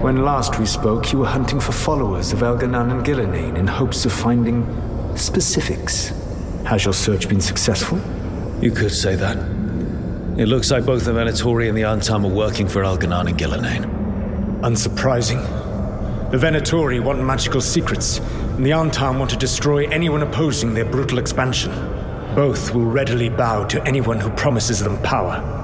When last we spoke, you were hunting for followers of Elganan and Gillenane in hopes of finding specifics. Has your search been successful? You could say that. It looks like both the Venatori and the Antam are working for Elganan and Gillenane. Unsurprising. The Venatori want magical secrets, and the Antam want to destroy anyone opposing their brutal expansion. Both will readily bow to anyone who promises them power.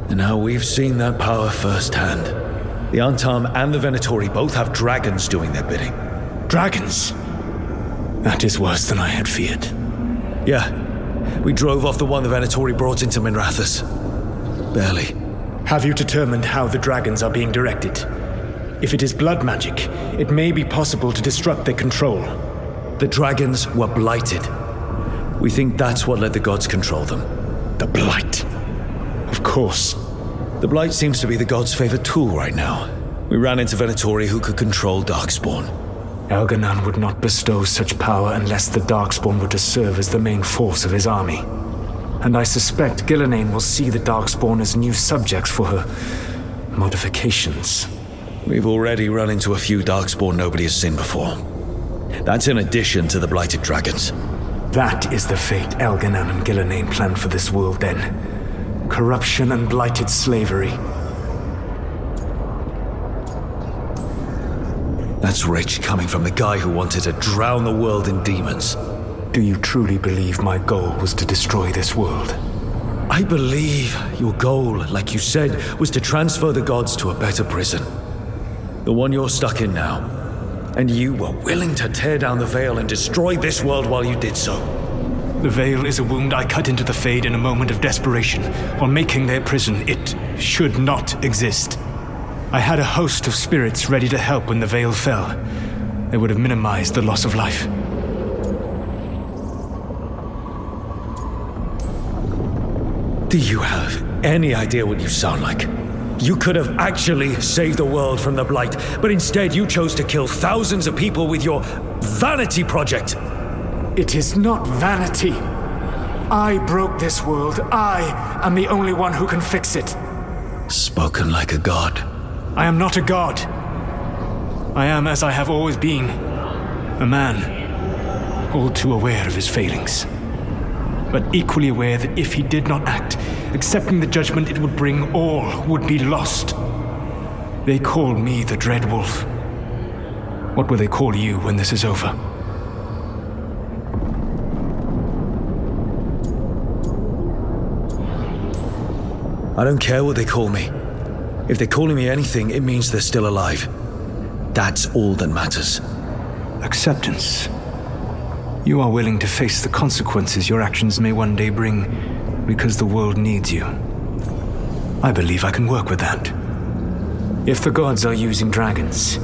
And now we've seen that power firsthand. The Antam and the Venatori both have dragons doing their bidding. Dragons? That is worse than I had feared. Yeah. We drove off the one the Venatori brought into Minrathous. Barely. Have you determined how the dragons are being directed? If it is blood magic, it may be possible to disrupt their control. The dragons were blighted. We think that's what let the gods control them. The blight. Of course. The blight seems to be the gods' favorite tool right now. We ran into Venatori who could control Darkspawn. Elganan would not bestow such power unless the Darkspawn were to serve as the main force of his army. And I suspect Gillenane will see the Darkspawn as new subjects for her modifications. We've already run into a few Darkspawn nobody has seen before. That's in addition to the blighted dragons. That is the fate Elganan and Gillenane planned for this world then. Corruption and blighted slavery. That's rich coming from the guy who wanted to drown the world in demons. Do you truly believe my goal was to destroy this world? I believe your goal, like you said, was to transfer the gods to a better prison. The one you're stuck in now. And you were willing to tear down the veil and destroy this world while you did so. The veil is a wound I cut into the Fade in a moment of desperation, while making their prison. It should not exist. I had a host of spirits ready to help when the veil fell. They would have minimized the loss of life. Do you have any idea what you sound like? You could have actually saved the world from the blight, but instead you chose to kill thousands of people with your vanity project. It is not vanity. I broke this world. I am the only one who can fix it. Spoken like a god. I am not a god. I am, as I have always been, a man, all too aware of his failings. But equally aware that if he did not act, accepting the judgment it would bring, all would be lost. They call me the Dread Wolf. What will they call you when this is over? I don't care what they call me. If they're calling me anything, it means they're still alive. That's all that matters. Acceptance. You are willing to face the consequences your actions may one day bring because the world needs you. I believe I can work with that. If the gods are using dragons,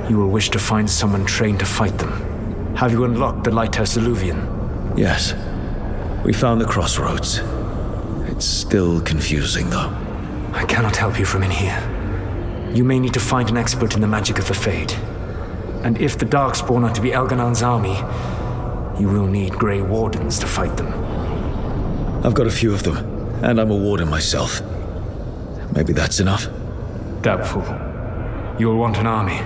you will wish to find someone trained to fight them. Have you unlocked the Lighthouse Illuvian? Yes. We found the crossroads. It's still confusing, though. I cannot help you from in here. You may need to find an expert in the magic of the Fade. And if the Darkspawn are to be Elganan's army, you will need Grey Wardens to fight them. I've got a few of them, and I'm a warden myself. Maybe that's enough? Doubtful. You will want an army.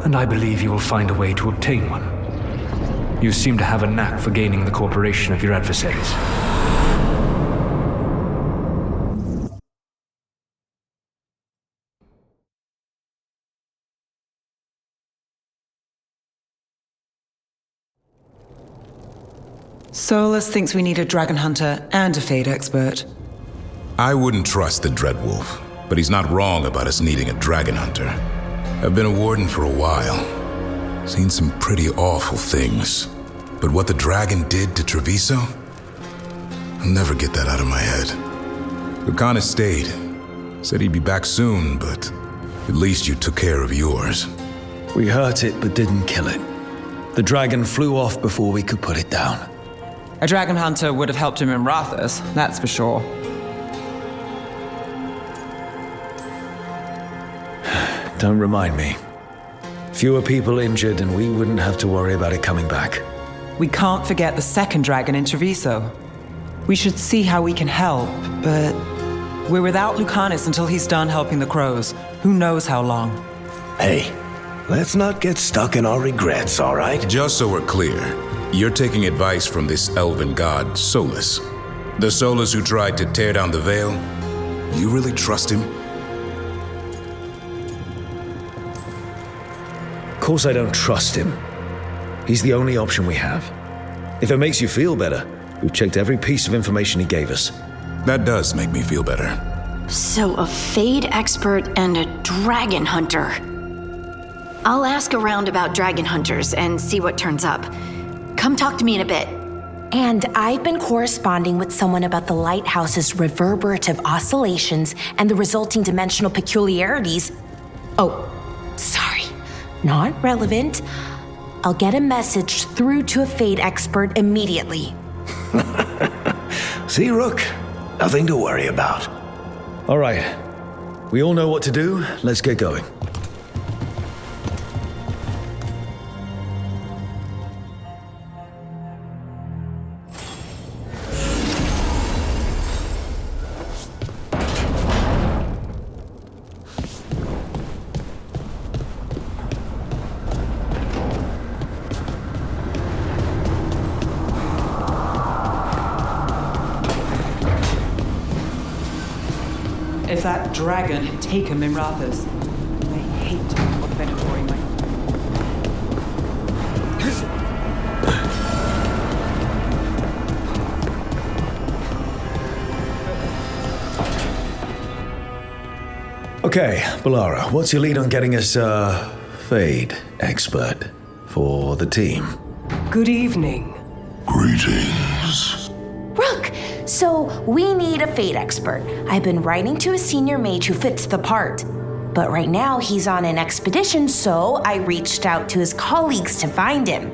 And I believe you will find a way to obtain one. You seem to have a knack for gaining the cooperation of your adversaries. Solus thinks we need a dragon hunter and a Fade expert. I wouldn't trust the Dreadwolf, but he's not wrong about us needing a dragon hunter. I've been a warden for a while. Seen some pretty awful things. But what the dragon did to Treviso? I'll never get that out of my head. Lucanus stayed. Said he'd be back soon, but at least you took care of yours. We hurt it, but didn't kill it. The dragon flew off before we could put it down. A dragon hunter would have helped him in Rathus, that's for sure. Don't remind me. Fewer people injured and we wouldn't have to worry about it coming back. We can't forget the second dragon in Treviso. We should see how we can help, but we're without Lucanus until he's done helping the crows. Who knows how long? Hey, let's not get stuck in our regrets, all right? Just so we're clear, you're taking advice from this elven god, Solus. The Solus who tried to tear down the veil? You really trust him? Of course I don't trust him. He's the only option we have. If it makes you feel better, we've checked every piece of information he gave us. That does make me feel better. So a Fade expert and a dragon hunter. I'll ask around about dragon hunters and see what turns up. Come talk to me in a bit. And I've been corresponding with someone about the lighthouse's reverberative oscillations and the resulting dimensional peculiarities. Oh, sorry, not relevant. I'll get a message through to a Fade expert immediately. See, Rook? Nothing to worry about. All right. We all know what to do. Let's get going. If that dragon had taken Minrathous, I hate to be what Venatori might. Okay, Balara, what's your lead on getting us a Fade expert for the team? Good evening. Greetings. Rook, so we need a Fade expert. I've been writing to a senior mage who fits the part. But right now he's on an expedition, so I reached out to his colleagues to find him.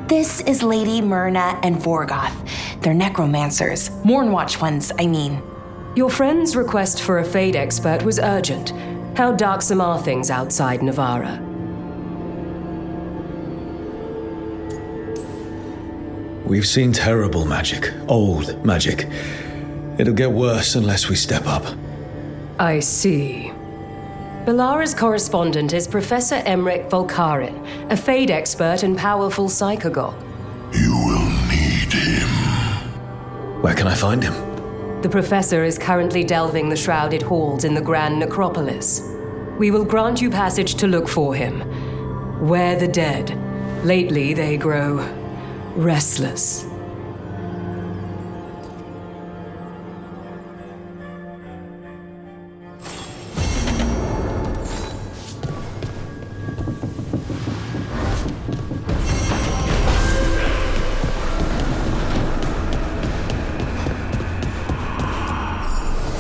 This is Lady Myrna and Vorgoth. They're necromancers. Mournwatch ones, I mean. Your friend's request for a Fade expert was urgent. How darksome are things outside Navarra? We've seen terrible magic, old magic. It'll get worse unless we step up. I see. Balara's correspondent is Professor Emmerich Volkarin, a Fade expert and powerful psychagogue. You will need him. Where can I find him? The professor is currently delving the shrouded halls in the Grand Necropolis. We will grant you passage to look for him. Where the dead. Lately they grow restless.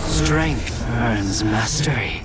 Strength earns mastery.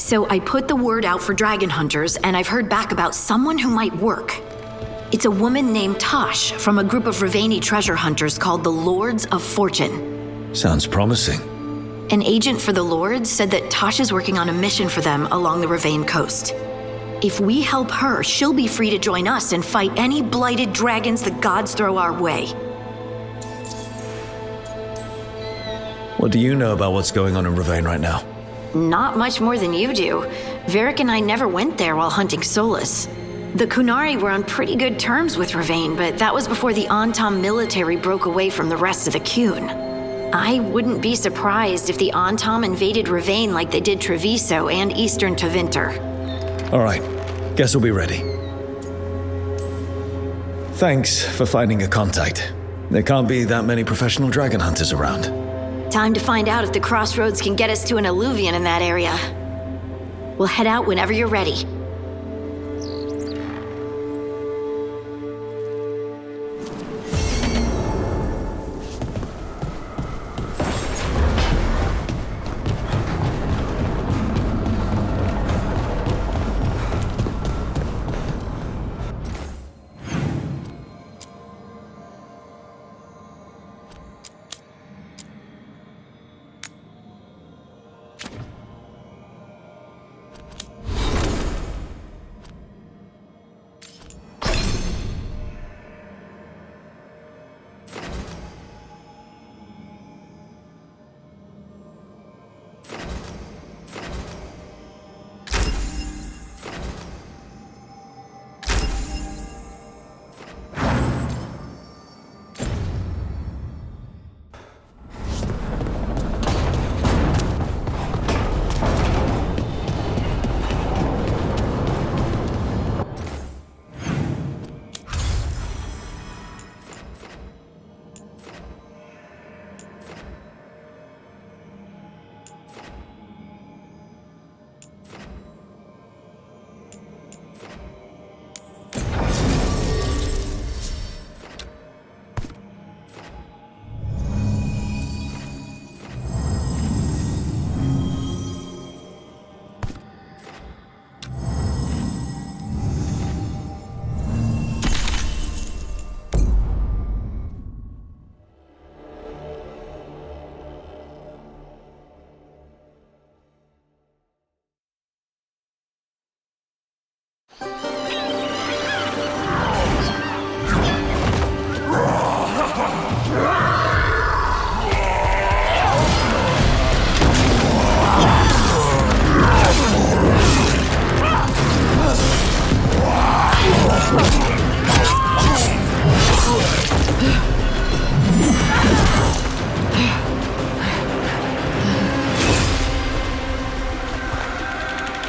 So I put the word out for dragon hunters, and I've heard back about someone who might work. It's a woman named Tosh from a group of Ravani treasure hunters called the Lords of Fortune. Sounds promising. An agent for the Lords said that Tosh is working on a mission for them along the Ravane coast. If we help her, she'll be free to join us and fight any blighted dragons the gods throw our way. What do you know about what's going on in Ravane right now? Not much more than you do. Varric and I never went there while hunting Solus. The Kunari were on pretty good terms with Ravane, but that was before the Antam military broke away from the rest of the Kun. I wouldn't be surprised if the Antam invaded Ravane like they did Treviso and Eastern Tevinter. All right, guess we'll be ready. Thanks for finding a contact. There can't be that many professional dragon hunters around. Time to find out if the crossroads can get us to an alluvion in that area. We'll head out whenever you're ready.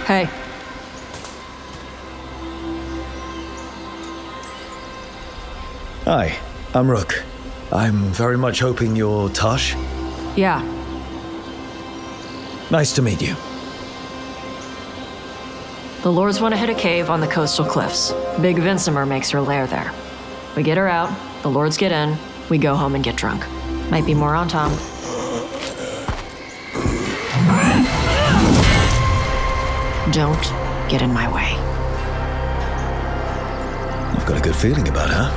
Hey. Hi, I'm Rook. I'm very much hoping you're Tosh. Yeah. Nice to meet you. The Lords want to hit a cave on the coastal cliffs. Big Vincimer makes her lair there. We get her out, the Lords get in, we go home and get drunk. Might be more on Tom. Don't get in my way. I've got a good feeling about her.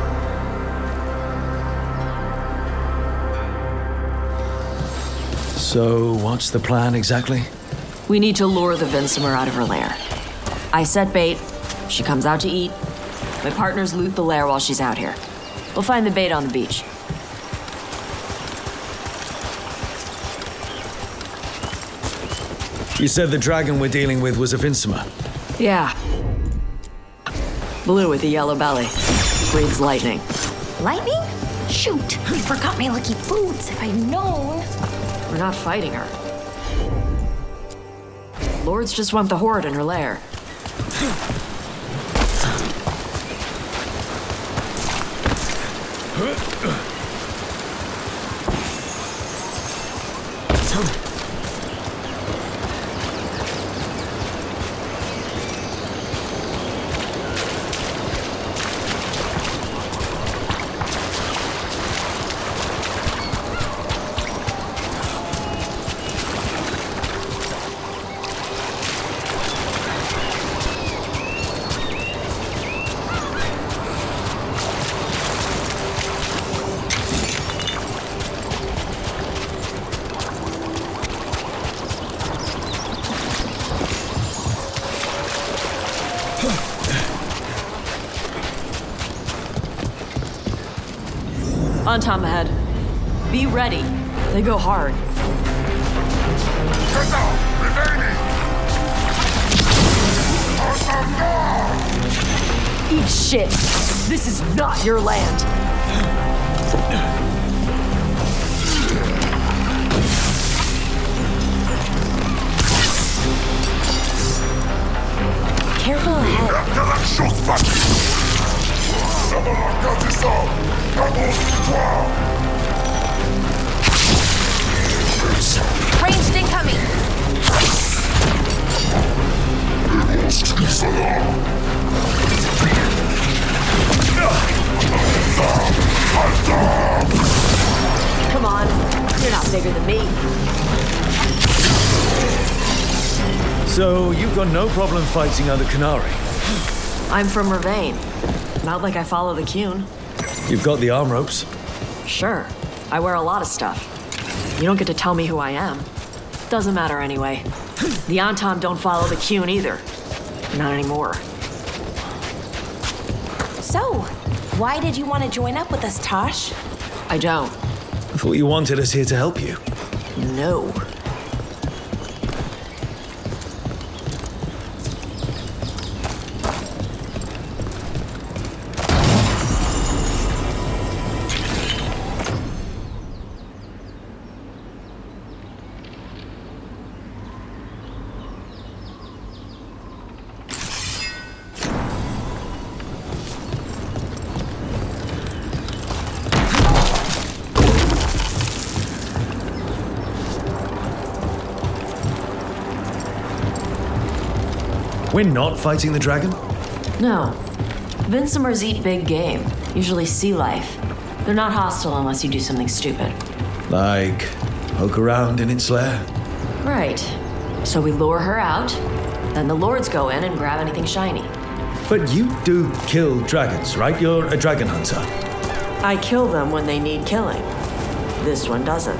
So, what's the plan exactly? We need to lure the Vincimer out of her lair. I set bait, she comes out to eat. My partners loot the lair while she's out here. We'll find the bait on the beach. You said the dragon we're dealing with was a Vincimer. Yeah. Blue with a yellow belly. Breathes lightning. Lightning? Shoot, I forgot my lucky boots if I'd known. We're not fighting her. Lords just want the horde in her lair. On Tom ahead. Be ready. They go hard. Eat shit. This is not your land. Careful ahead. Ranged incoming. Come on. You're not bigger than me. So, you've got no problem fighting other Kunari? I'm from Ravane. Not like I follow the Qun. You've got the arm ropes? Sure. I wear a lot of stuff. You don't get to tell me who I am. Doesn't matter anyway. The Antom don't follow the Qun either. Not anymore. So, why did you want to join up with us, Tosh? I don't. I thought you wanted us here to help you. No. We're not fighting the dragon? No. Vincimers eat big game, usually sea life. They're not hostile unless you do something stupid. Like, poke around in its lair? Right. So we lure her out, then the lords go in and grab anything shiny. But you do kill dragons, right? You're a dragon hunter. I kill them when they need killing. This one doesn't.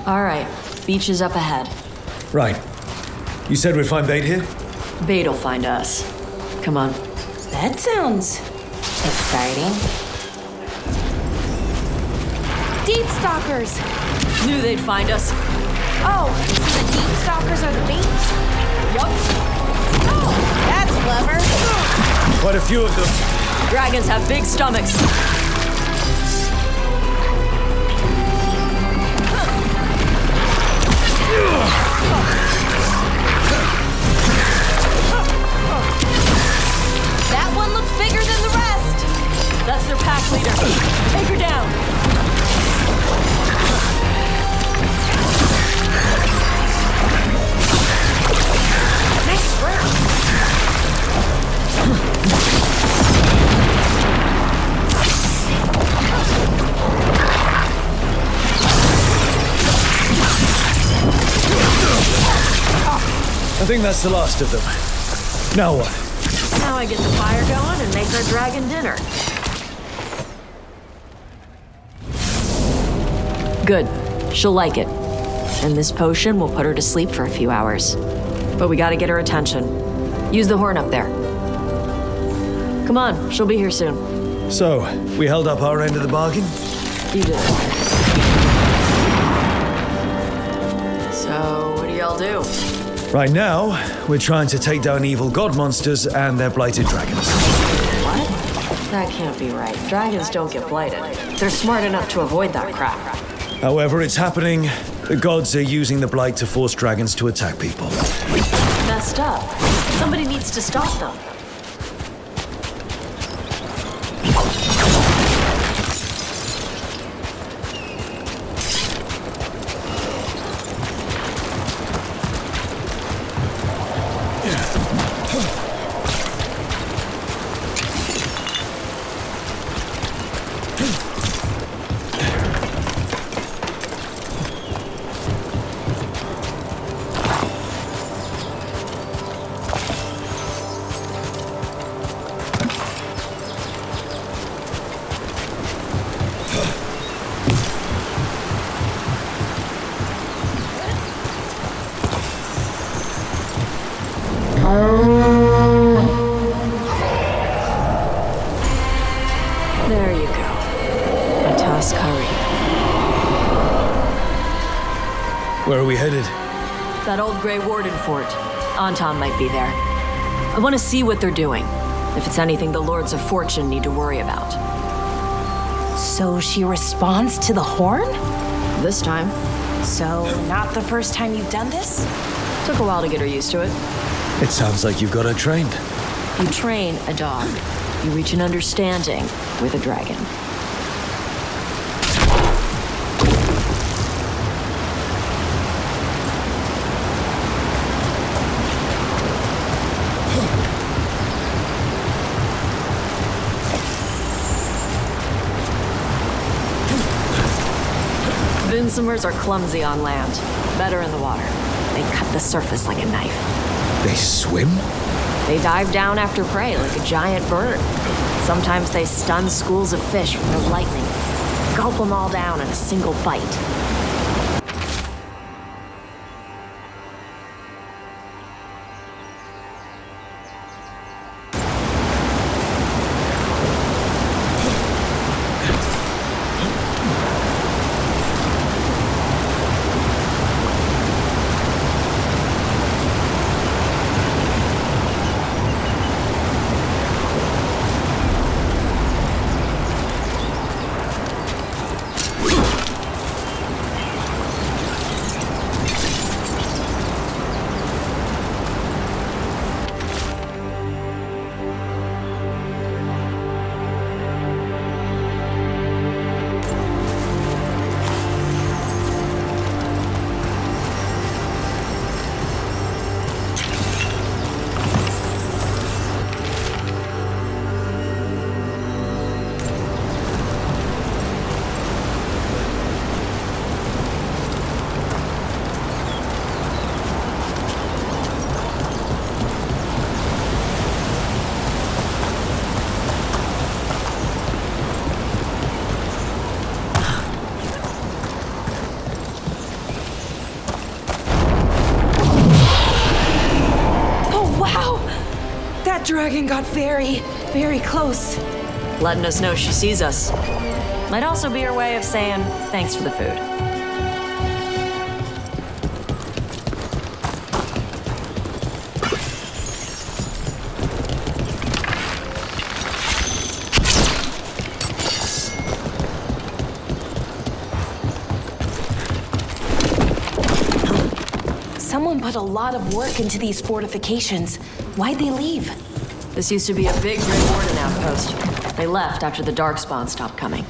All right, beach is up ahead. Right. You said we'd find bait here? Bait'll find us. Come on. That sounds exciting. Deep stalkers! Knew they'd find us. Oh, so the deep stalkers are the bait? Yup. Oh, that's clever. Quite a few of them. Dragons have big stomachs. That one looks bigger than the rest. That's their pack leader. Take her down. Nice work. I think that's the last of them. Now what? Now I get the fire going and make our dragon dinner. Good. She'll like it. And this potion will put her to sleep for a few hours. But we gotta get her attention. Use the horn up there. Come on, she'll be here soon. So, we held up our end of the bargain? You did. So, what do y'all do? Right now, we're trying to take down evil god monsters and their blighted dragons. What? That can't be right. Dragons don't get blighted. They're smart enough to avoid that crap. However, it's happening. The gods are using the blight to force dragons to attack people. Messed up. Somebody needs to stop them. There you go. A tusk hurry. Where are we headed? That old Grey Warden fort. Anton might be there. I want to see what they're doing. If it's anything the Lords of Fortune need to worry about. So she responds to the horn? This time. So, not the first time you've done this? Took a while to get her used to it. It sounds like you've got her trained. You train a dog. You reach an understanding with a dragon. Vincimers are clumsy on land, better in the water. They cut the surface like a knife. They swim? They dive down after prey like a giant bird. Sometimes they stun schools of fish with their lightning, gulp them all down in a single bite. Dragon got very, very close. Letting us know she sees us. Might also be her way of saying thanks for the food. Someone put a lot of work into these fortifications. Why'd they leave? This used to be a big Grey Warden outpost. They left after the Darkspawn stopped coming.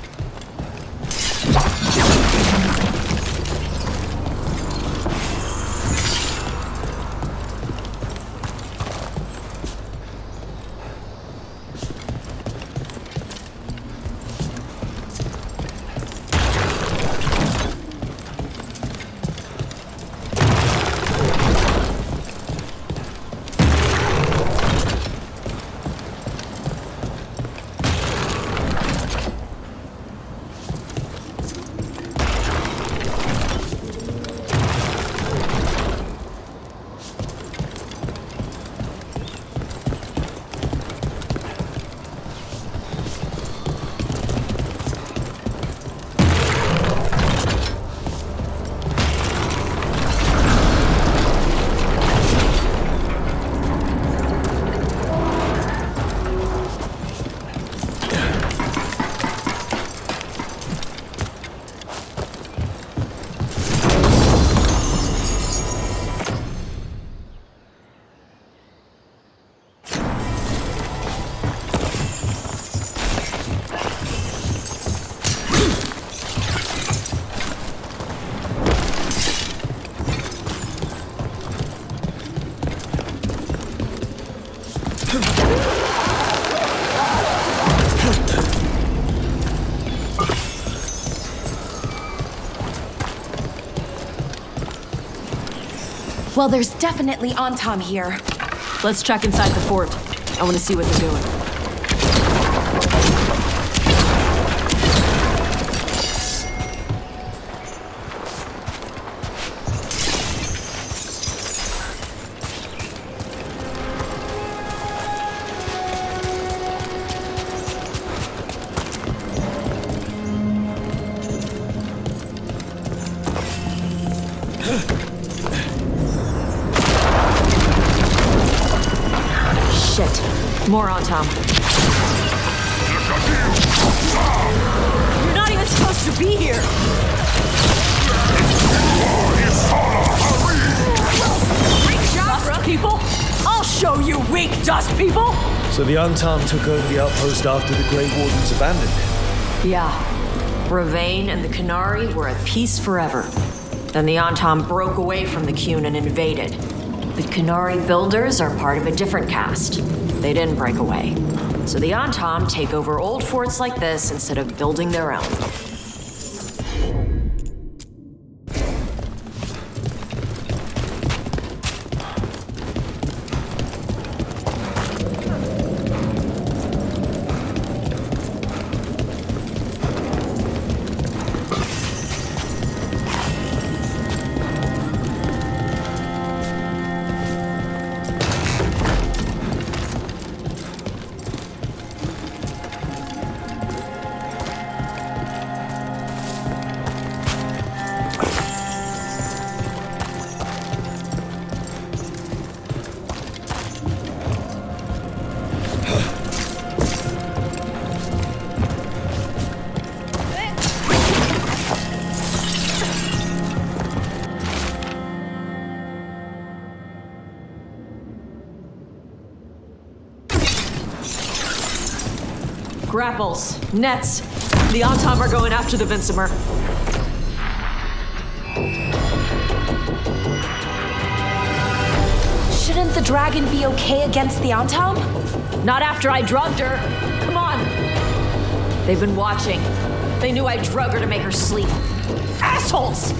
Well, there's definitely Anton here. Let's check inside the fort. I want to see what they're doing. Antom. You're not even supposed to be here! Dust people? I'll show you, weak dust people! So the Antom took over the outpost after the Grey Wardens abandoned it? Yeah. Ravane and the Qunari were at peace forever. Then the Antom broke away from the Qun and invaded. The Qunari builders are part of a different caste. They didn't break away. So the Antom take over old forts like this instead of building their own. Grapples, nets. The Antom are going after the Vinsimer. Shouldn't the dragon be okay against the Antom? Not after I drugged her. Come on. They've been watching. They knew I drug her to make her sleep. Assholes!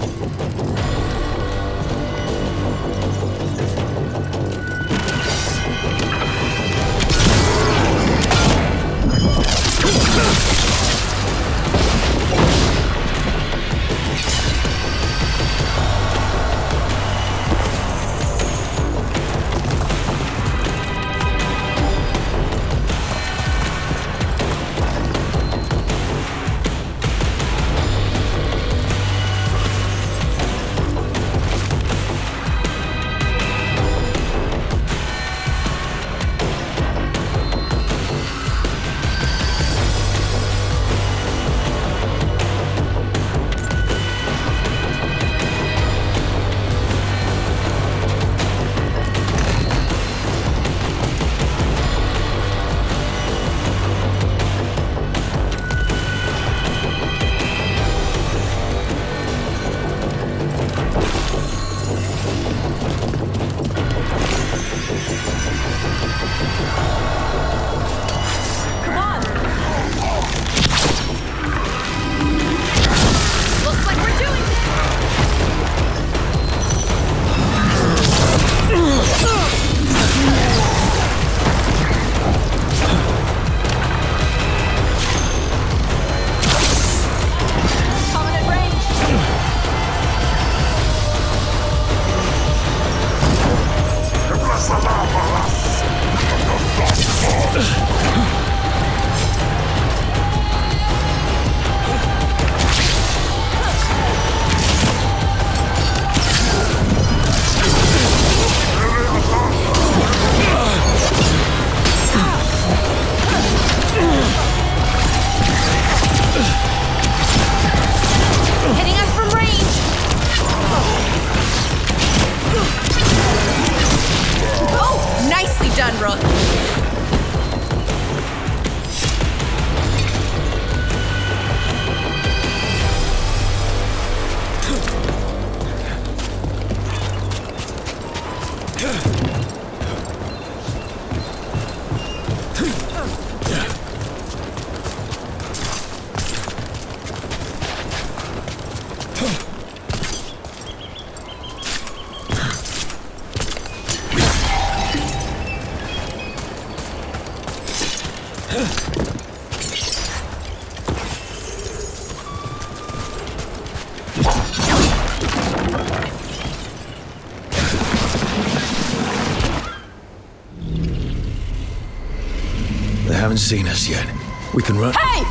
They haven't seen us yet. We can run. Hey!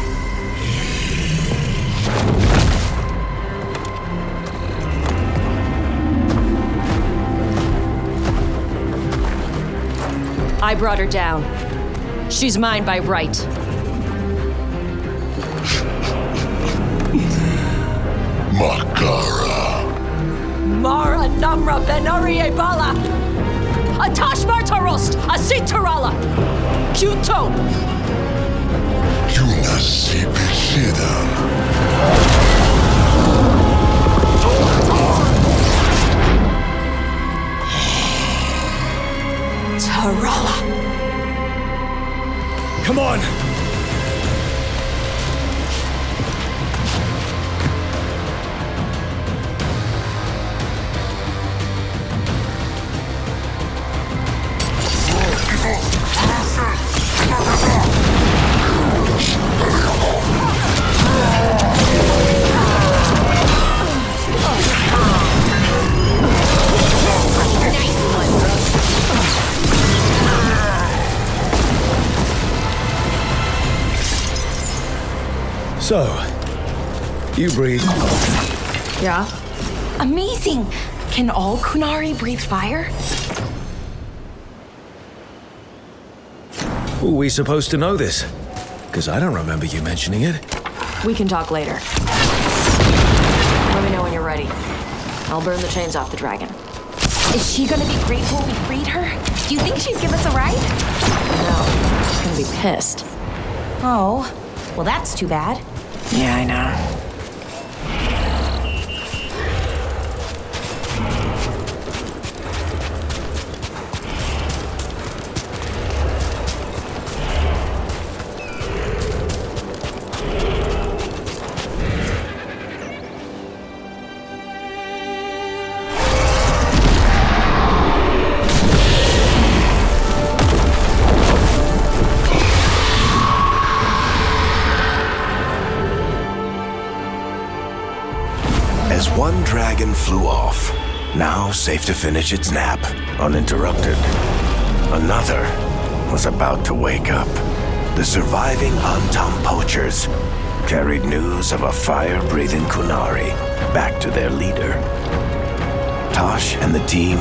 I brought her down. She's mine by right. Makara. Mara Namra Benarie Bala. Atash Martarost, Asitarala. Kyuto. Yunasi Bishidam. Tarala. Come on! So, you breathe. Yeah? Amazing! Can all Kunari breathe fire? Were we supposed to know this? Because I don't remember you mentioning it. We can talk later. Let me know when you're ready. I'll burn the chains off the dragon. Is she gonna be grateful we freed her? Do you think she'd give us a ride? No, she's gonna be pissed. Oh, well that's too bad. Yeah, I know. As one dragon flew off, now safe to finish its nap, uninterrupted, another was about to wake up. The surviving Antam poachers carried news of a fire-breathing Kunari back to their leader. Tosh and the team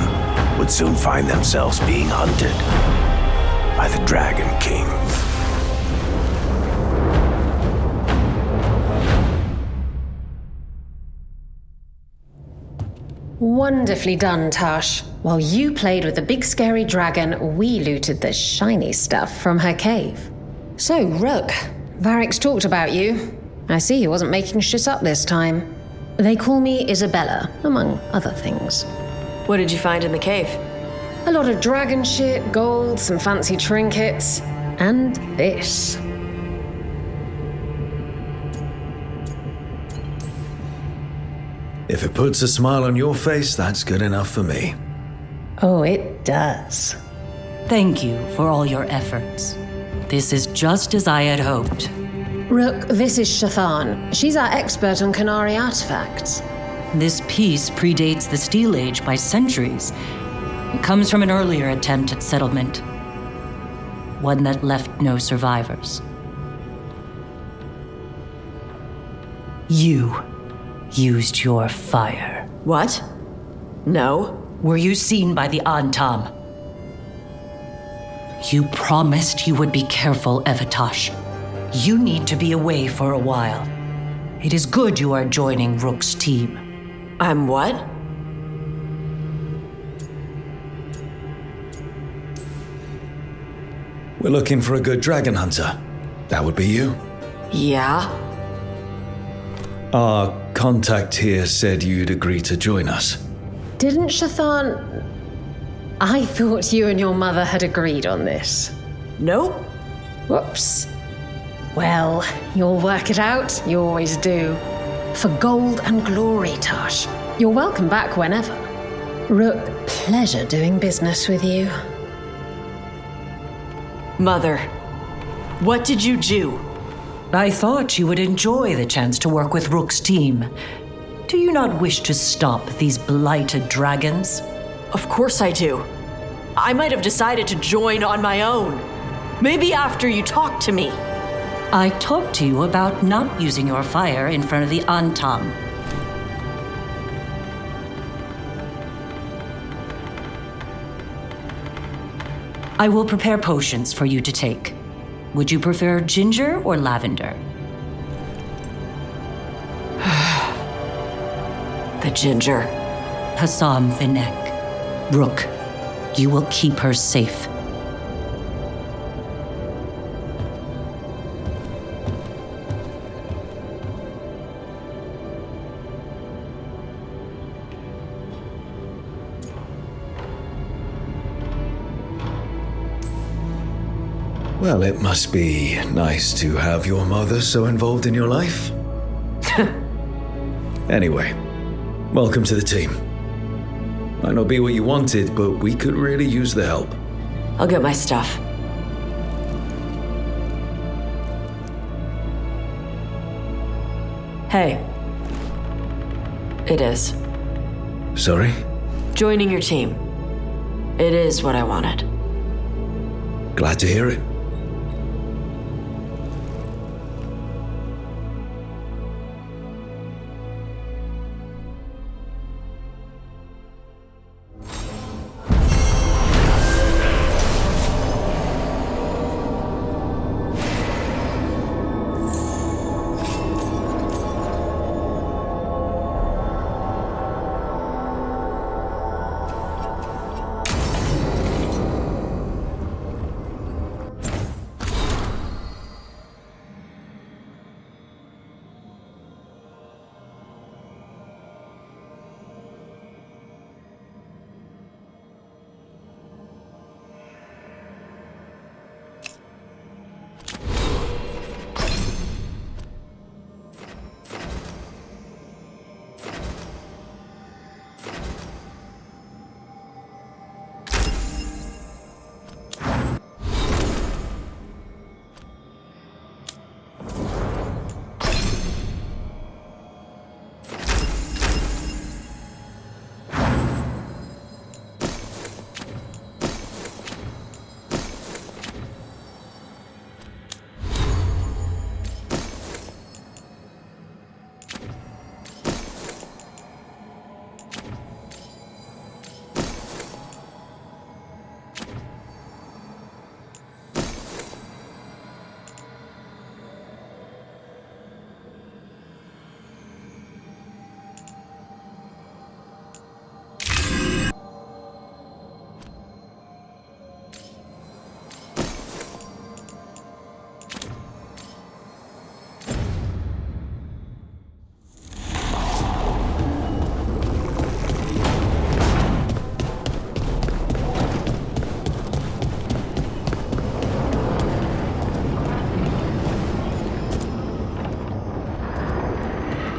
would soon find themselves being hunted by the Dragon King. Wonderfully done, Tash. While you played with the big scary dragon, we looted the shiny stuff from her cave. So, Rook, Varric's talked about you. I see he wasn't making shit up this time. They call me Isabella, among other things. What did you find in the cave? A lot of dragon shit, gold, some fancy trinkets, and this. If it puts a smile on your face, that's good enough for me. Oh, it does. Thank you for all your efforts. This is just as I had hoped. Rook, this is Shathan. She's our expert on Kunari artifacts. This piece predates the Steel Age by centuries. It comes from an earlier attempt at settlement. One that left no survivors. You used your fire. What? No. Were you seen by the Antam? You promised you would be careful, Evatosh. You need to be away for a while. It is good you are joining Rook's team. I'm what? We're looking for a good dragon hunter. That would be you. Yeah? Our contact here said you'd agree to join us. Didn't Shathan... I thought you and your mother had agreed on this. Nope. Whoops. Well, you'll work it out. You always do. For gold and glory, Tosh. You're welcome back whenever. Rook, pleasure doing business with you. Mother, what did you do? I thought you would enjoy the chance to work with Rook's team. Do you not wish to stop these blighted dragons? Of course I do. I might have decided to join on my own. Maybe after you talked to me. I talked to you about not using your fire in front of the Antam. I will prepare potions for you to take. Would you prefer ginger or lavender? The ginger. Hassam Vinek. Rook, you will keep her safe. Well, it must be nice to have your mother so involved in your life. Anyway, welcome to the team. Might not be what you wanted, but we could really use the help. I'll get my stuff. Hey. It is. Sorry? Joining your team. It is what I wanted. Glad to hear it.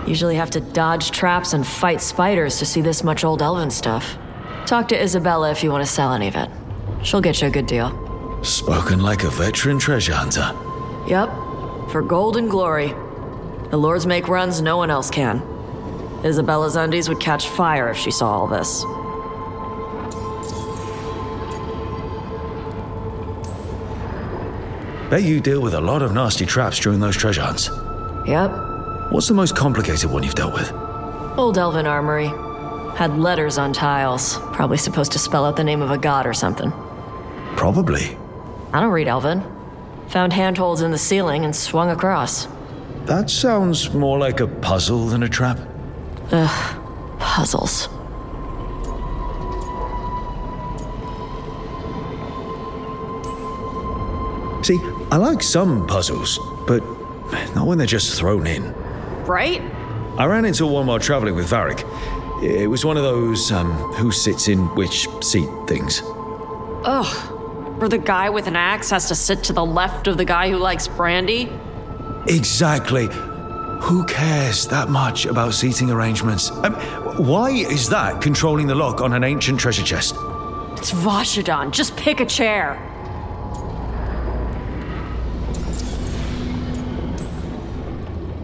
Usually have to dodge traps and fight spiders to see this much old elven stuff. Talk to Isabella if you want to sell any of it. She'll get you a good deal. Spoken like a veteran treasure hunter. Yep, for gold and glory. The lords make runs no one else can. Isabella's undies would catch fire if she saw all this. Bet you deal with a lot of nasty traps during those treasure hunts. Yep. What's the most complicated one you've dealt with? Old elven armory. Had letters on tiles. Probably supposed to spell out the name of a god or something. Probably. I don't read elven. Found handholds in the ceiling and swung across. That sounds more like a puzzle than a trap. Ugh, puzzles. See, I like some puzzles, but not when they're just thrown in. Right? I ran into one while traveling with Varric. It was one of those, who sits in which seat things. Ugh. Where the guy with an axe has to sit to the left of the guy who likes brandy? Exactly. Who cares that much about seating arrangements? Why is that controlling the lock on an ancient treasure chest? It's Vashidon. Just pick a chair.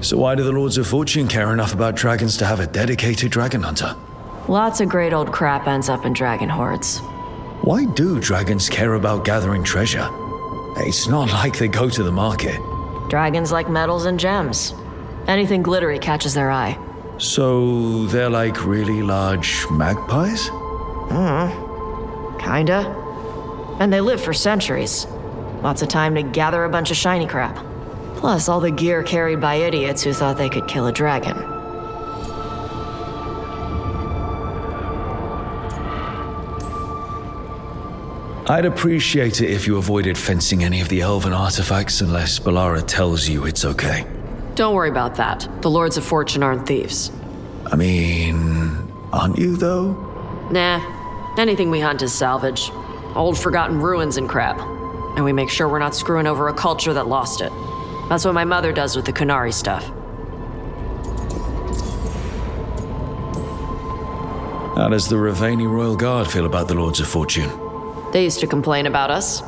So why do the Lords of Fortune care enough about dragons to have a dedicated dragon hunter? Lots of great old crap ends up in dragon hordes. Why do dragons care about gathering treasure? It's not like they go to the market. Dragons like metals and gems. Anything glittery catches their eye. So they're like really large magpies? Kinda. And they live for centuries. Lots of time to gather a bunch of shiny crap. Plus, all the gear carried by idiots who thought they could kill a dragon. I'd appreciate it if you avoided fencing any of the elven artifacts unless Balara tells you it's okay. Don't worry about that. The Lords of Fortune aren't thieves. I mean, aren't you, though? Nah. Anything we hunt is salvage. Old forgotten ruins and crap. And we make sure we're not screwing over a culture that lost it. That's what my mother does with the Kunari stuff. How does the Raveni Royal Guard feel about the Lords of Fortune? They used to complain about us.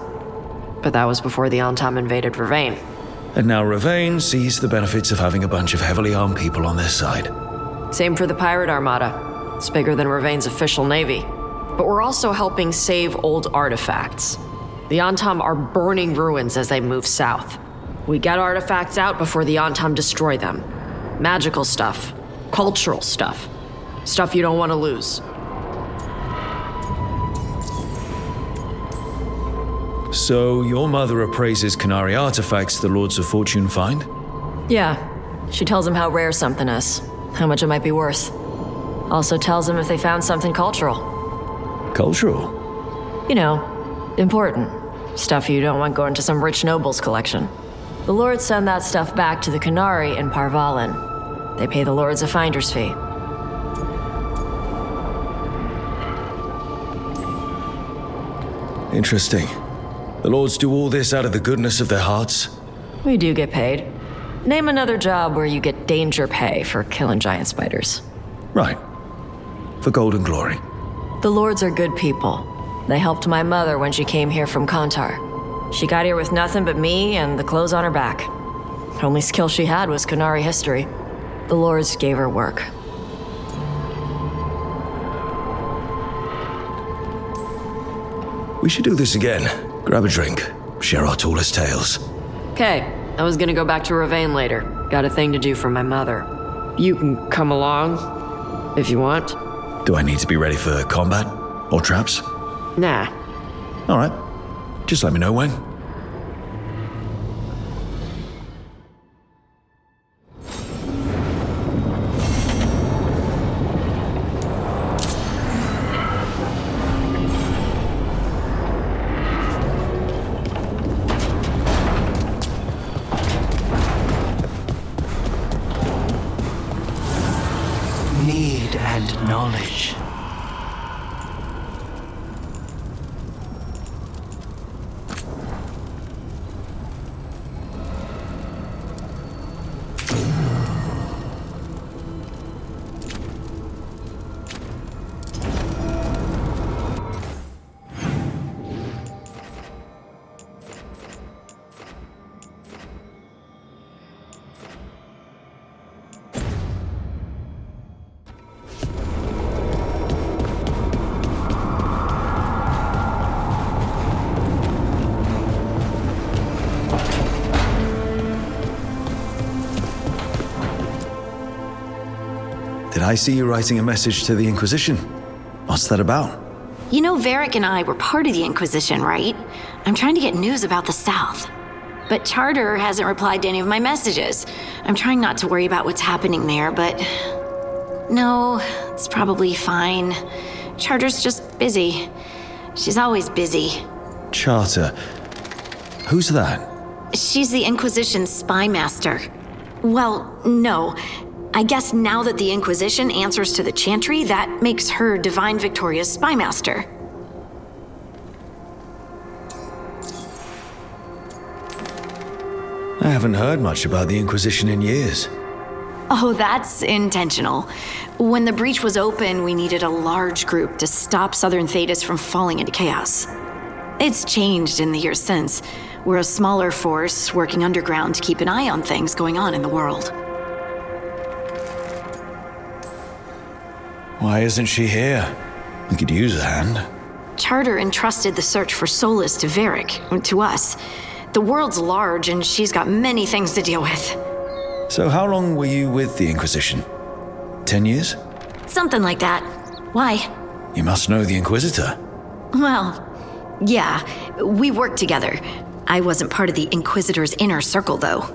But that was before the Antam invaded Ravane. And now Ravane sees the benefits of having a bunch of heavily armed people on their side. Same for the Pirate Armada. It's bigger than Ravane's official navy. But we're also helping save old artifacts. The Antam are burning ruins as they move south. We get artifacts out before the Antam destroy them. Magical stuff. Cultural stuff. Stuff you don't want to lose. So your mother appraises Kunari artifacts the Lords of Fortune find? Yeah. She tells them how rare something is. How much it might be worth. Also tells them if they found something cultural. Cultural? You know, important. Stuff you don't want going to some rich noble's collection. The lords send that stuff back to the Kunari in Parvalin. They pay the lords a finder's fee. Interesting. The lords do all this out of the goodness of their hearts? We do get paid. Name another job where you get danger pay for killing giant spiders. Right. For golden glory. The lords are good people. They helped my mother when she came here from Kantar. She got here with nothing but me and the clothes on her back. The only skill she had was Kunari history. The lords gave her work. We should do this again. Grab a drink. Share our tallest tales. Okay, I was gonna go back to Ravane later. Got a thing to do for my mother. You can come along, if you want. Do I need to be ready for combat? Or traps? Nah. Alright. Just let me know when. Need and knowledge. Did I see you writing a message to the Inquisition? What's that about? You know, Varric and I were part of the Inquisition, right? I'm trying to get news about the South. But Charter hasn't replied to any of my messages. I'm trying not to worry about what's happening there, but... No, it's probably fine. Charter's just busy. She's always busy. Charter. Who's that? She's the Inquisition's spy master. Well, no. I guess now that the Inquisition answers to the Chantry, that makes her Divine Victoria's spy master. I haven't heard much about the Inquisition in years. Oh, that's intentional. When the breach was open, we needed a large group to stop Southern Thedas from falling into chaos. It's changed in the years since. We're a smaller force working underground to keep an eye on things going on in the world. Why isn't she here? We could use a hand. Charter entrusted the search for Solus to Varric, to us. The world's large and she's got many things to deal with. So how long were you with the Inquisition? 10 years? Something like that. Why? You must know the Inquisitor. Well, yeah, we worked together. I wasn't part of the Inquisitor's inner circle, though.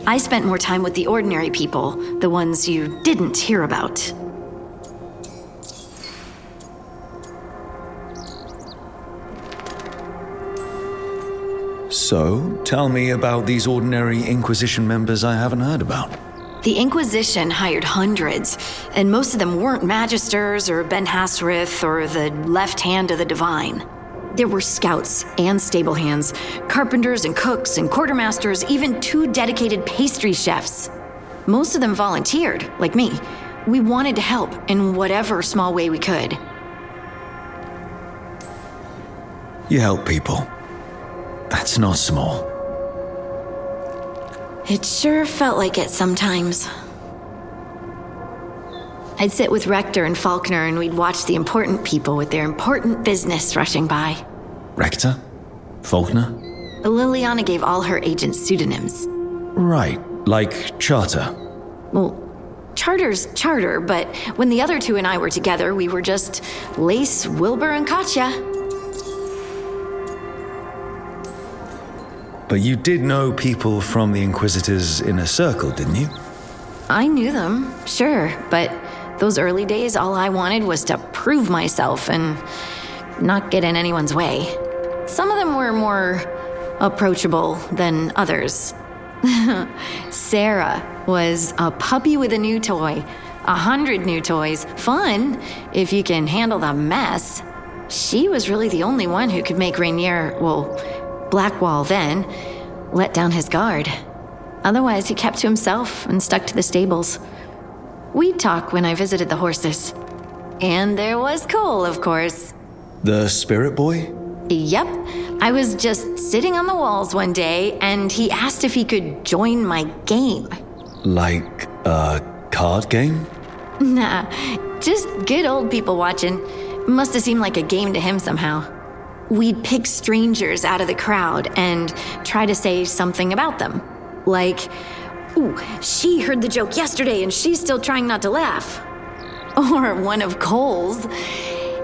I spent more time with the ordinary people, the ones you didn't hear about. So, tell me about these ordinary Inquisition members I haven't heard about. The Inquisition hired hundreds, and most of them weren't Magisters or Ben Hasrith or the left hand of the Divine. There were scouts and stable hands, carpenters and cooks and quartermasters, even 2 dedicated pastry chefs. Most of them volunteered, like me. We wanted to help in whatever small way we could. You help people. That's not small. It sure felt like it sometimes. I'd sit with Rector and Faulkner and we'd watch the important people with their important business rushing by. Rector? Faulkner? Liliana gave all her agents pseudonyms. Right, like Charter. Well, Charter's Charter, but when the other 2 and I were together, we were just Lace, Wilbur, and Katya. But you did know people from the Inquisitor's inner circle, didn't you? I knew them, sure, but those early days, all I wanted was to prove myself and not get in anyone's way. Some of them were more approachable than others. Sarah was a puppy with a new toy, 100 new toys. Fun, if you can handle the mess. She was really the only one who could make Rainier, Blackwall then, let down his guard. Otherwise, he kept to himself and stuck to the stables. We'd talk when I visited the horses. And there was Cole, of course. The spirit boy? Yep. I was just sitting on the walls one day, and he asked if he could join my game. Like a card game? Nah, just good old people watching. Must have seemed like a game to him somehow. We'd pick strangers out of the crowd and try to say something about them. Like, ooh, she heard the joke yesterday and she's still trying not to laugh. Or one of Cole's.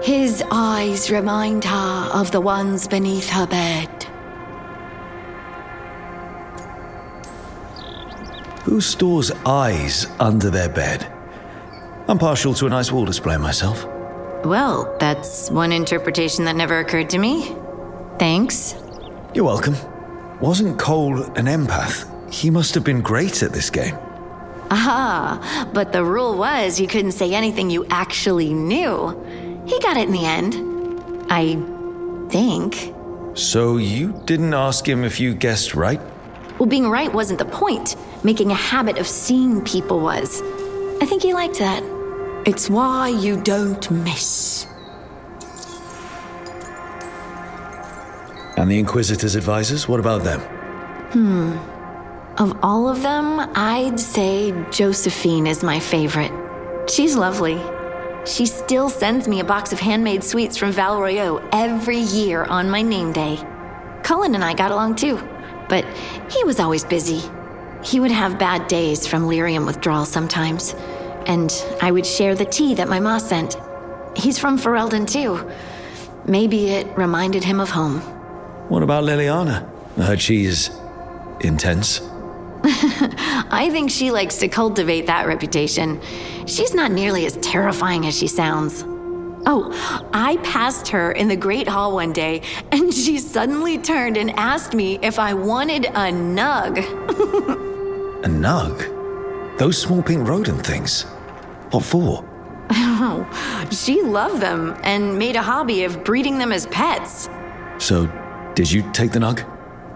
His eyes remind her of the ones beneath her bed. Who stores eyes under their bed? I'm partial to a nice wall display myself. Well, that's one interpretation that never occurred to me. Thanks. You're welcome. Wasn't Cole an empath? He must have been great at this game. Aha, but the rule was you couldn't say anything you actually knew. He got it in the end. I think. So you didn't ask him if you guessed right? Well, being right wasn't the point. Making a habit of seeing people was. I think he liked that. It's why you don't miss. And the Inquisitor's advisors, what about them? Of all of them, I'd say Josephine is my favorite. She's lovely. She still sends me a box of handmade sweets from Val Royeaux every year on my name day. Cullen and I got along too, but he was always busy. He would have bad days from lyrium withdrawal sometimes, and I would share the tea that my ma sent. He's from Ferelden too. Maybe it reminded him of home. What about Liliana? I heard she's intense. I think she likes to cultivate that reputation. She's not nearly as terrifying as she sounds. Oh, I passed her in the Great Hall one day, and she suddenly turned and asked me if I wanted a nug. A nug? Those small pink rodent things? What for? Oh, she loved them and made a hobby of breeding them as pets. So, did you take the nug?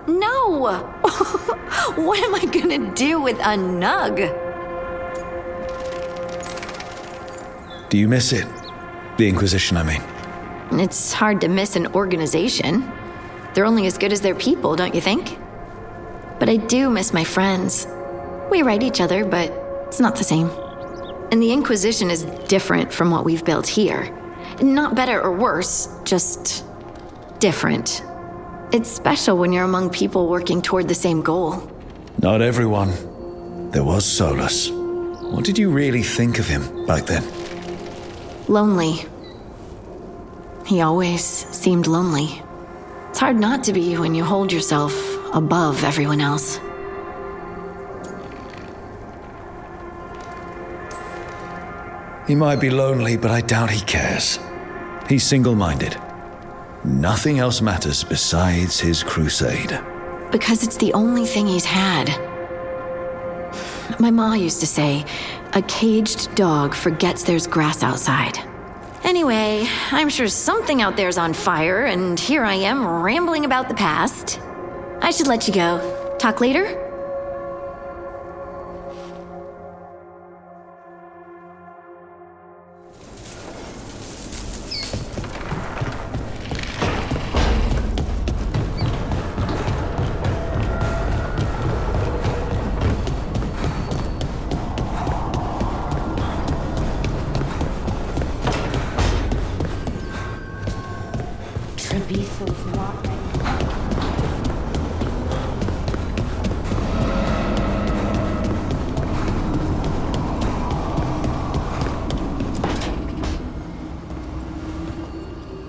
No! What am I gonna do with a nug? Do you miss it? The Inquisition, I mean. It's hard to miss an organization. They're only as good as their people, don't you think? But I do miss my friends. We write each other, but it's not the same. And the Inquisition is different from what we've built here. Not better or worse, just different. It's special when you're among people working toward the same goal. Not everyone. There was Solus. What did you really think of him back then? Lonely. He always seemed lonely. It's hard not to be when you hold yourself above everyone else. He might be lonely, but I doubt he cares. He's single-minded. Nothing else matters besides his crusade. Because it's the only thing he's had. My ma used to say, a caged dog forgets there's grass outside. Anyway, I'm sure something out there's on fire, and here I am rambling about the past. I should let you go. Talk later?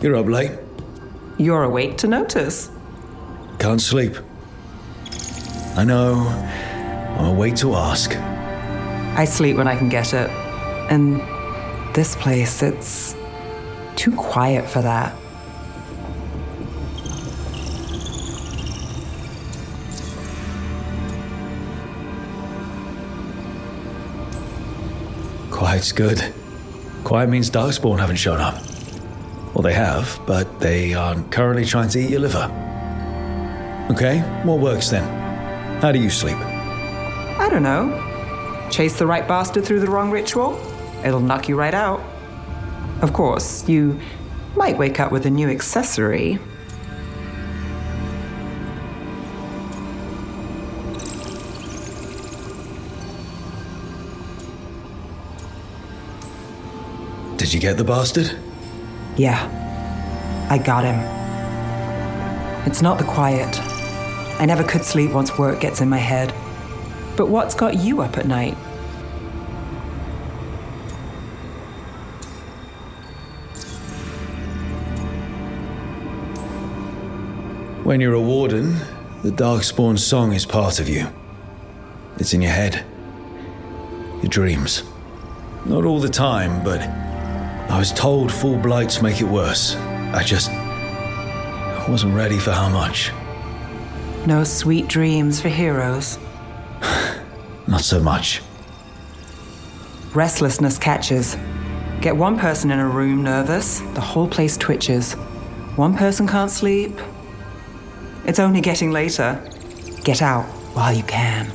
You're up late. You're awake to notice. Can't sleep. I know. I'm awake to ask. I sleep when I can get it. And this place, it's too quiet for that. Quiet's good. Quiet means Darkspawn haven't shown up. Well, they have, but they aren't currently trying to eat your liver. Okay, what works then? How do you sleep? I don't know. Chase the right bastard through the wrong ritual? It'll knock you right out. Of course, you might wake up with a new accessory. Did you get the bastard? Yeah, I got him. It's not the quiet. I never could sleep once work gets in my head. But what's got you up at night? When you're a warden, the Darkspawn song is part of you. It's in your head. Your dreams. Not all the time, but I was told full blights make it worse. I wasn't ready for how much. No sweet dreams for heroes. Not so much. Restlessness catches. Get one person in a room nervous, the whole place twitches. One person can't sleep. It's only getting later. Get out while you can.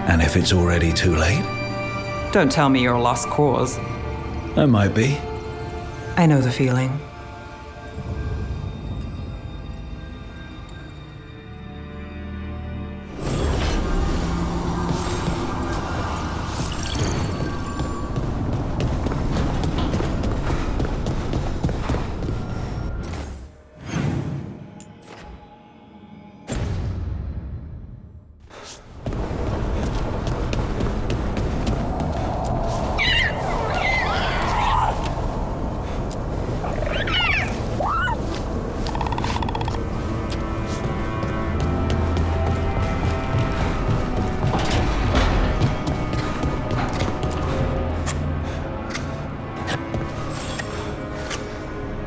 And if it's already too late? Don't tell me you're a lost cause. I might be. I know the feeling.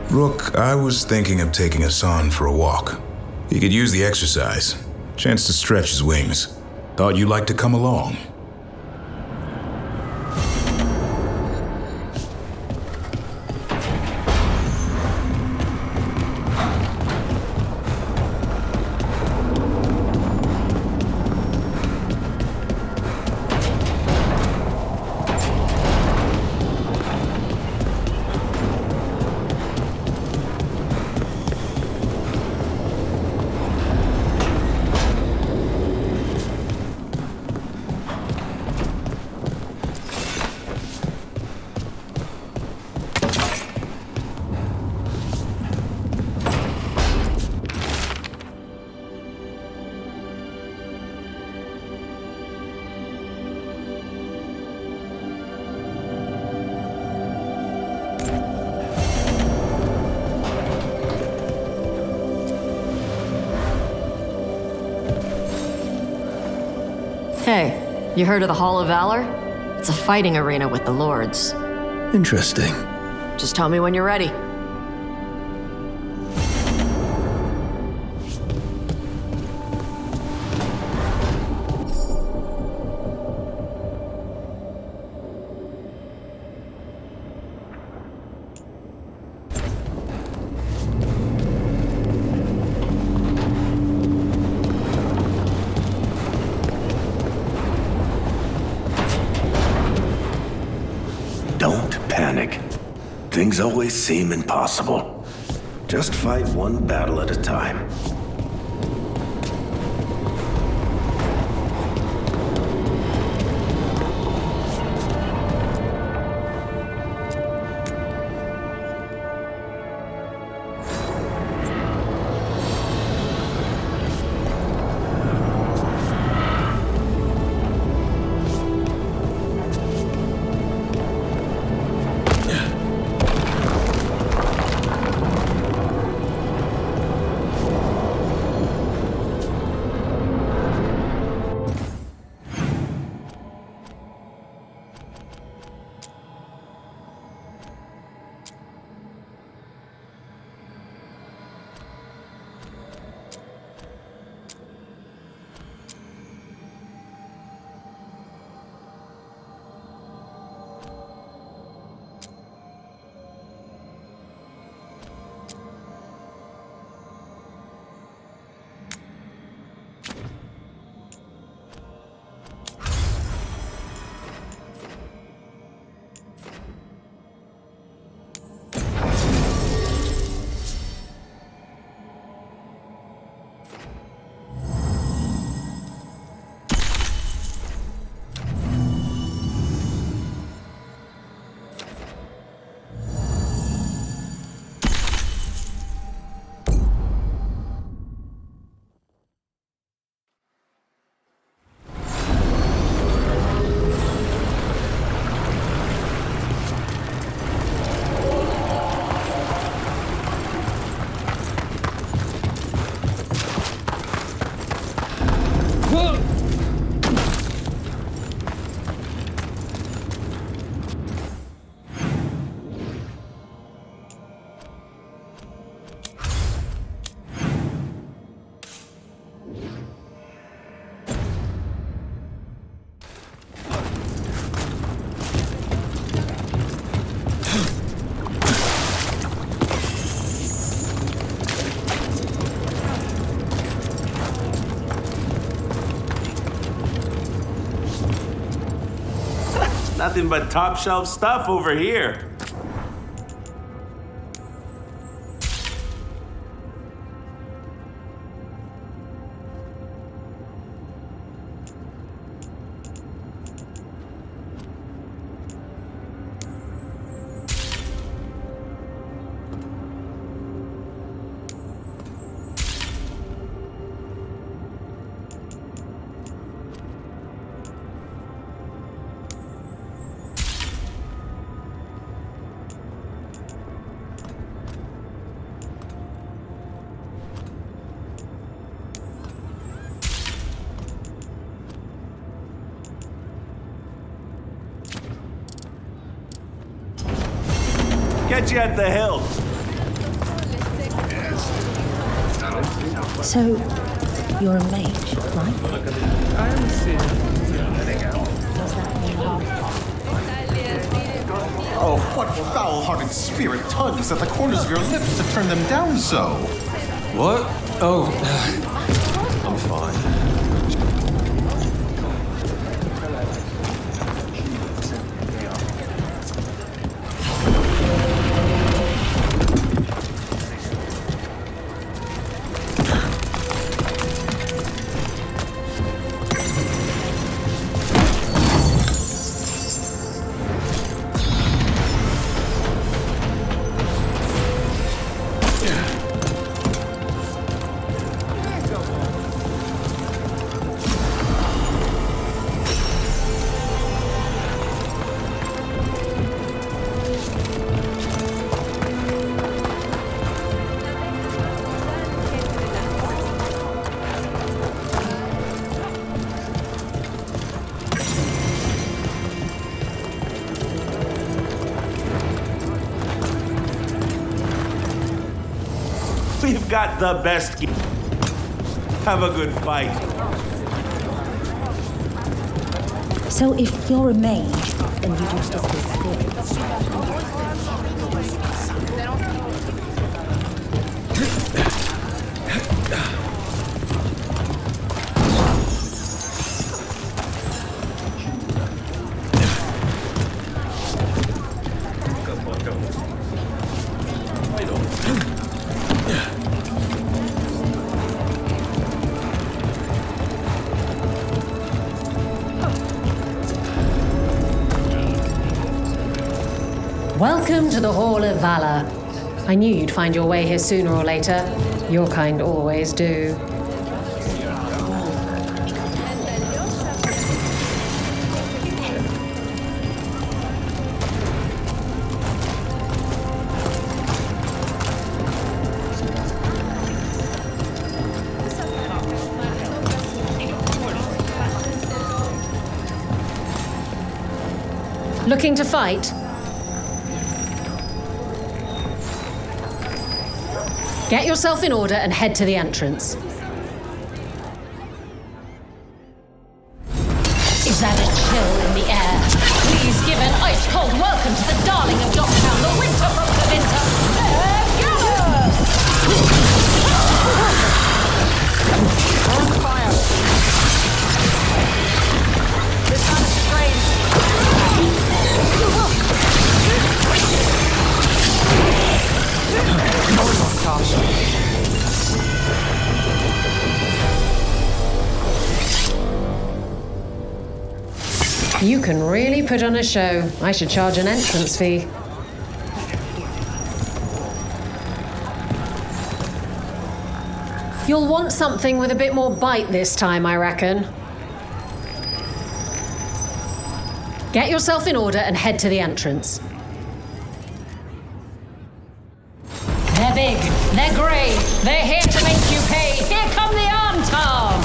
Rook, I was thinking of taking Hassan for a walk. He could use the exercise. Chance to stretch his wings. Thought you'd like to come along. Hey, you heard of the Hall of Valor? It's a fighting arena with the lords. Interesting. Just tell me when you're ready. Don't panic. Things always seem impossible. Just fight one battle at a time. Nothing but top shelf stuff over here. Get you at the hilt. So, you're a mage, right? Oh, what foul-hearted spirit tugs at the corners of your lips to turn them down so? What? Oh, I'm fine. We've got the best gear. Have a good fight. So if you're a mage, then you do stuff with spirits. Welcome to the Hall of Valor. I knew you'd find your way here sooner or later. Your kind always do. Looking to fight? Get yourself in order and head to the entrance. Is that a chill in the air? Please give an ice-cold welcome to the darling of Docktown, the winter from the winter, Veilguard! On fire! This sounds strange. You can really put on a show. I should charge an entrance fee. You'll want something with a bit more bite this time, I reckon. Get yourself in order and head to the entrance. They're big, they're grey, they're here to make you pay. Here come the Arm-Tom!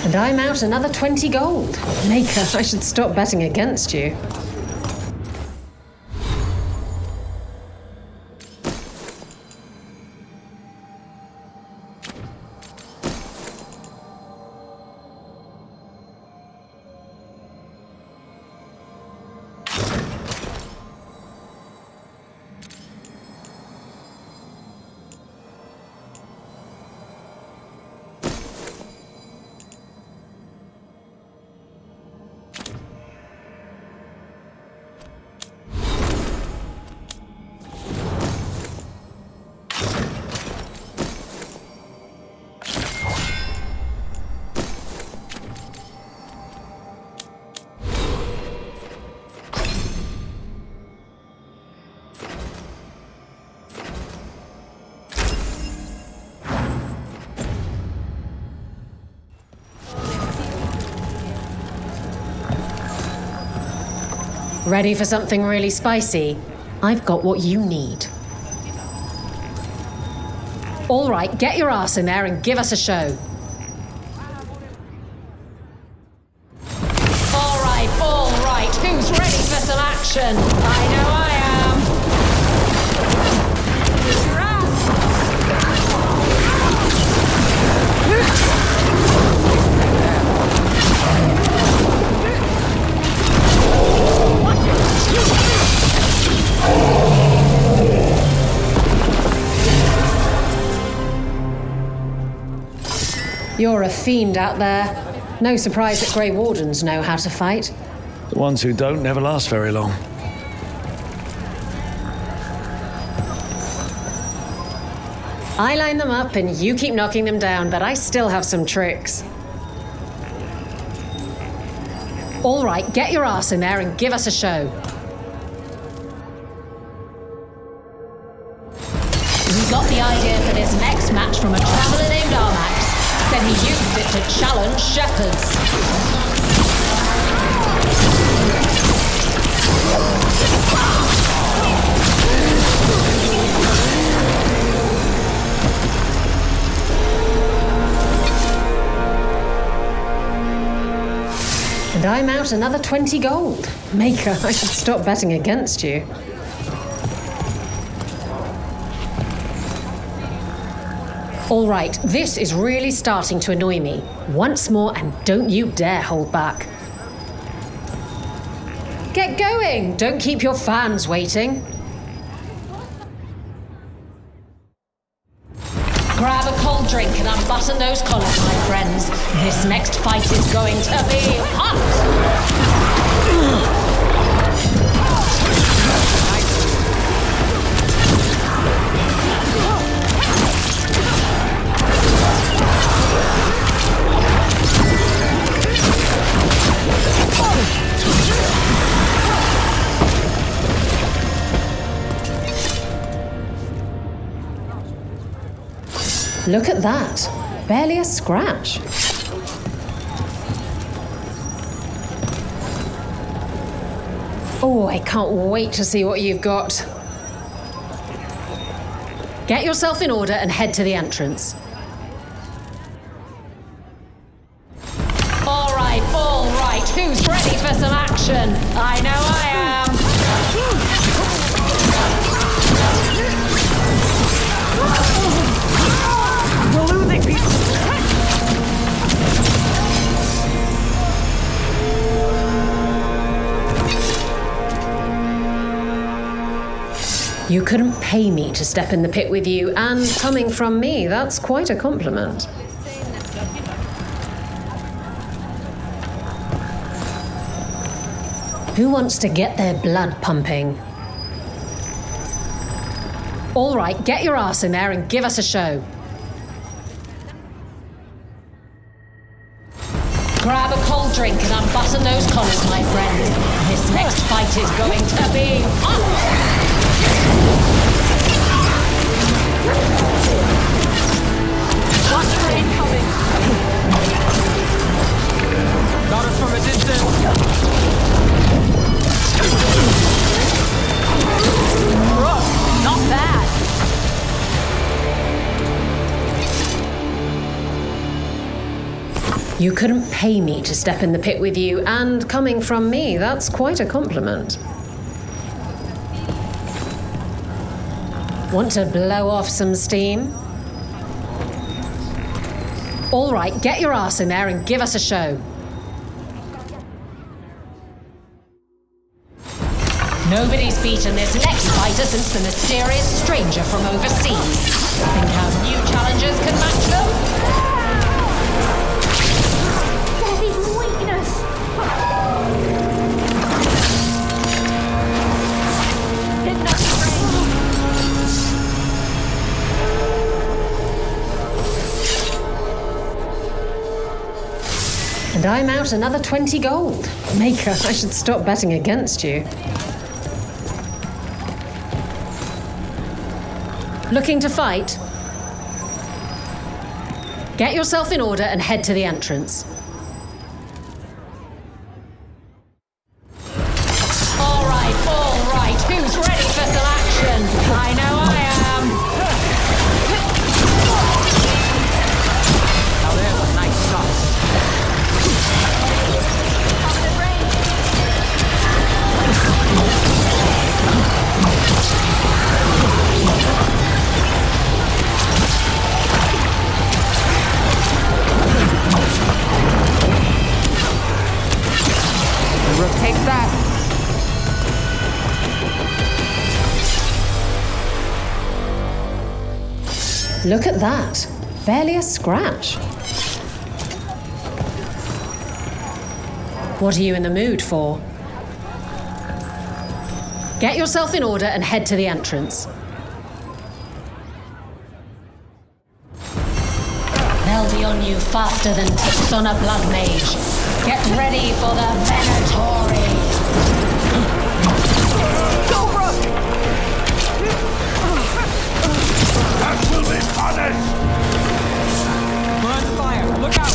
And I'm out another 20 gold. Maker, I should stop betting against you. Ready for something really spicy? I've got what you need. All right, get your ass in there and give us a show. All right, who's ready for some action? I know I am. You're a fiend out there. No surprise that Grey Wardens know how to fight. The ones who don't never last very long. I line them up and you keep knocking them down, but I still have some tricks. All right, get your ass in there and give us a show. We got the idea for this next match from a traveller named Armax. Then he used it to challenge shepherds. I'm out another 20 gold. Maker, I should stop betting against you. All right, this is really starting to annoy me. Once more, and don't you dare hold back. Get going! Don't keep your fans waiting. Grab a cold drink and unbutton those collars, my friends. This next fight is going to be hot! Look at that. Barely a scratch. Oh, I can't wait to see what you've got. Get yourself in order and head to the entrance. All right. Who's ready for some action? I know I am. You couldn't pay me to step in the pit with you, and coming from me, that's quite a compliment. Who wants to get their blood pumping? All right, get your ass in there and give us a show. Grab a cold drink and unbutton those collars, my friends. This next fight is going to be hot! Watch for incoming! Got us from a distance! Rough, not bad! You couldn't pay me to step in the pit with you, and coming from me, that's quite a compliment. Want to blow off some steam? All right, get your ass in there and give us a show. Nobody's beaten this next fighter since the mysterious stranger from overseas. Think our new challengers can match them? Debbie's weakness! And I'm out another 20 gold. Maker, I should stop betting against you. Looking to fight? Get yourself in order and head to the entrance. All right. Who's ready for some action? I know I am. Now there's a nice shot. Rook takes that. Look at that. Barely a scratch. What are you in the mood for? Get yourself in order and head to the entrance. They'll be on you faster than ticks on a blood mage. Get ready for the Venatori. Go, Rook! That will be punished! We're on fire. Look out!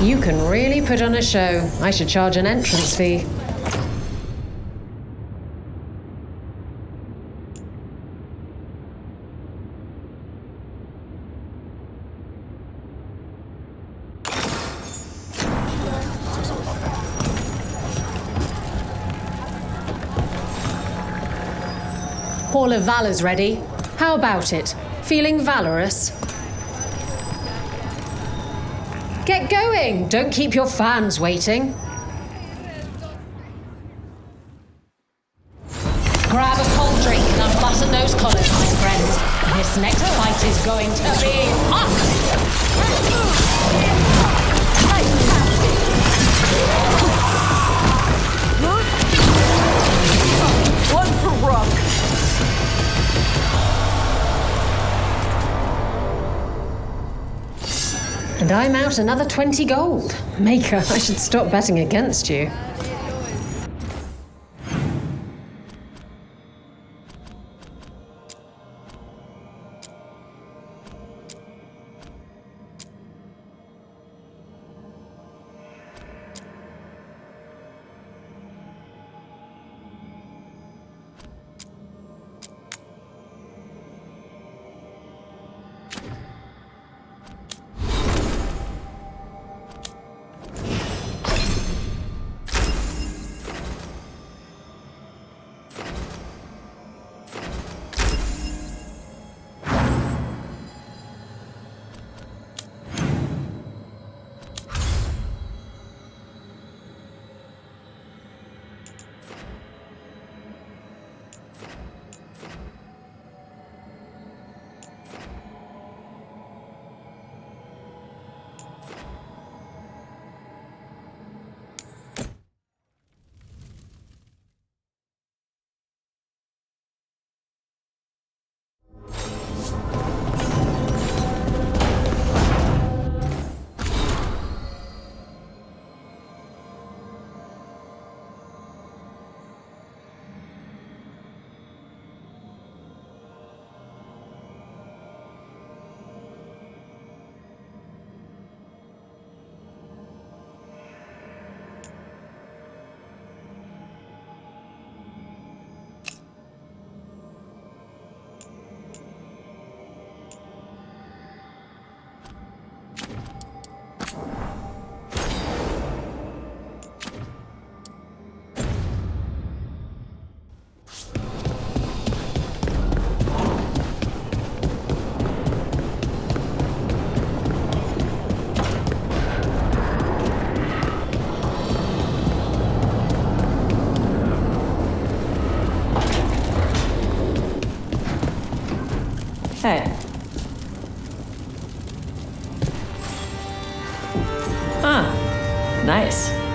You can really put on a show. I should charge an entrance fee. Call of Valor's ready. How about it? Feeling valorous? Get going! Don't keep your fans waiting. Grab a cold drink and unbutton those collars, my friends. This next fight is going to be hot! One for Rook. And I'm out another 20 gold. Maker, I should stop betting against you. Hey. Ah, nice.